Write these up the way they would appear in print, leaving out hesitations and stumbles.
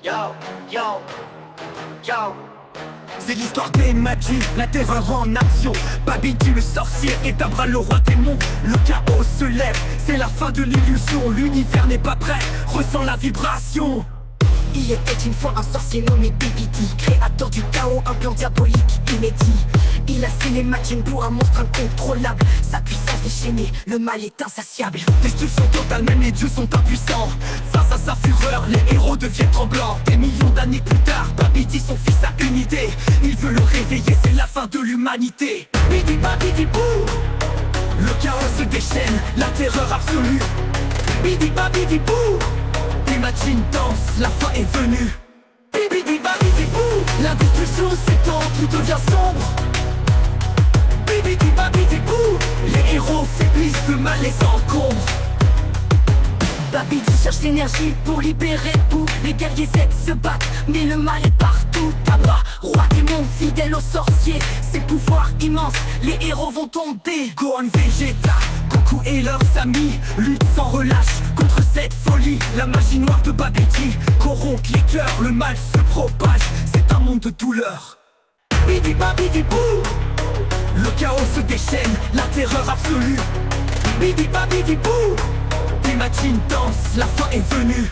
Yo, yo, yo. C'est l'histoire des magies, la terreur en action. Babidi le sorcier étabra le roi démon. Le chaos se lève, c'est la fin de l'illusion. L'univers n'est pas prêt, ressent la vibration. Il était une fois un sorcier nommé Babidi, créateur du chaos, un plan diabolique inédit. Il a scellé Majin pour un monstre incontrôlable. Sa puissance déchaînée, le mal est insatiable. Destruction totale, même les dieux sont impuissants. Face à sa fureur, les héros deviennent tremblants. Des millions d'années plus tard, Babidi son fils a une idée. Il veut le réveiller, c'est la fin de l'humanité. Bidi babidi bou. Le chaos se déchaîne, la terreur absolue. Bidi babidi bou. Les Majin dansent, la fin est venue. Bidi babidi bou. La destruction s'étend, tout devient sombre. Bidi babidi bou. Les héros faiblissent, le mal les encombre. Babidi cherche l'énergie pour libérer tout. Les guerriers Z se battent, mais le mal est partout. Tabra, roi démon, fidèle aux sorciers. Ses pouvoirs immenses, les héros vont tomber. Gohan, Vegeta, Goku et leurs amis luttent sans relâche contre cette folie. La magie noire de Babidi corrompt les cœurs, le mal se propage. C'est un monde de douleur. Bidi babidi bou. Le chaos se déchaîne, la terreur absolue. Bidi babidi bou. Les Majin dansent, la fin est venue.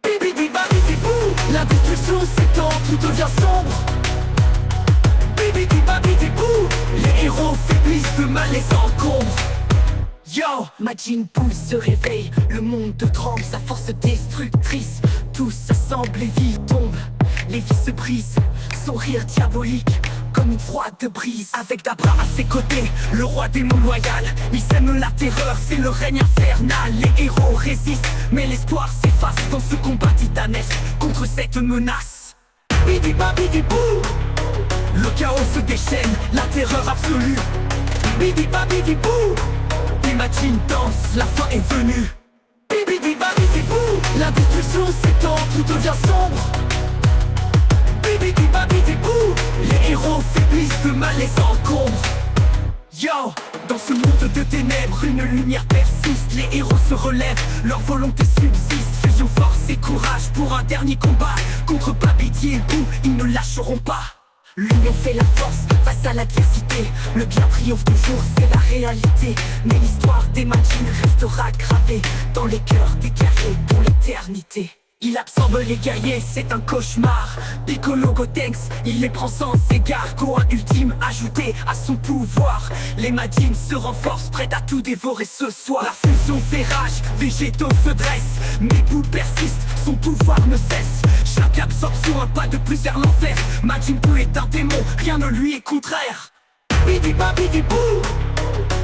Bidi babidi bou. La destruction s'étend, tout devient sombre. Bidi babidi bou. Les héros faiblissent, le mal les encombre. Yo, Majin Buu se réveille, le monde tremble, sa force destructrice. Tout s'assemble, les vies tombent, les vies se brisent. Son rire diabolique, comme une froide brise. Avec Dabra à ses côtés, le roi démon loyal. Il sème la terreur, c'est le règne infernal. Les héros résistent, mais l'espoir s'efface dans ce combat titanesque contre cette menace. Bidi babidi bou. Le chaos se déchaîne, la terreur absolue. Bidi babidi bou. Les Majin dansent, la fin est venue. Bidi babidi bou. La destruction s'étend, tout devient sombre. Bidi babidi bou. Les héros faiblissent, le mal les encombre. Yo, dans ce monde de ténèbres, une lumière persiste. Les héros se relèvent, leur volonté subsiste. Fusion, force et courage pour un dernier combat. Contre Babidi et Buu, ils ne lâcheront pas. L'union fait la force face à l'adversité. Le bien triomphe toujours, c'est la réalité. Mais l'histoire des Majin restera gravée dans les cœurs des guerriers pour l'éternité. Il absorbe les guerriers, c'est un cauchemar. Piccolo Gotenks, il les prend sans égard. Gohan ultime ajouté à son pouvoir. Les Majin se renforcent, prêts à tout dévorer ce soir. La fusion fait rage, Végétaux se dressent. Mais Buu persiste, son pouvoir ne cesse. Chaque absorption, un pas de plus vers l'enfer. Majin Buu est un démon, rien ne lui est contraire. Bidi babidi bou.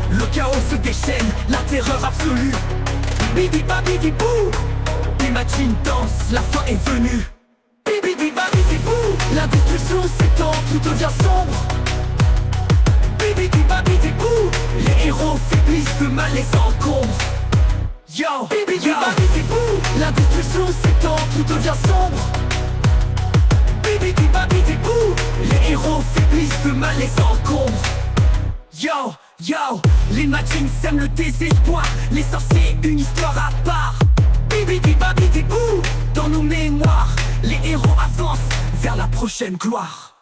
Le chaos se déchaîne, la terreur absolue. Bidi babidi bou. Les Majin dansent, la fin est venue. Bidi babidi bou. La destruction s'étend, tout devient sombre. Bidi babidi bou. Les héros faiblissent, le mal les encombre. Yo, bidi babidi bou. La destruction s'étend, tout devient sombre. Bidi babidi bou. Les héros faiblissent, le mal les encombre. Yo, yo, les Majin sèment le désespoir. Les sorciers, une histoire à part. Bidi babidi bou. Dans nos mémoires, les héros avancent vers la prochaine gloire.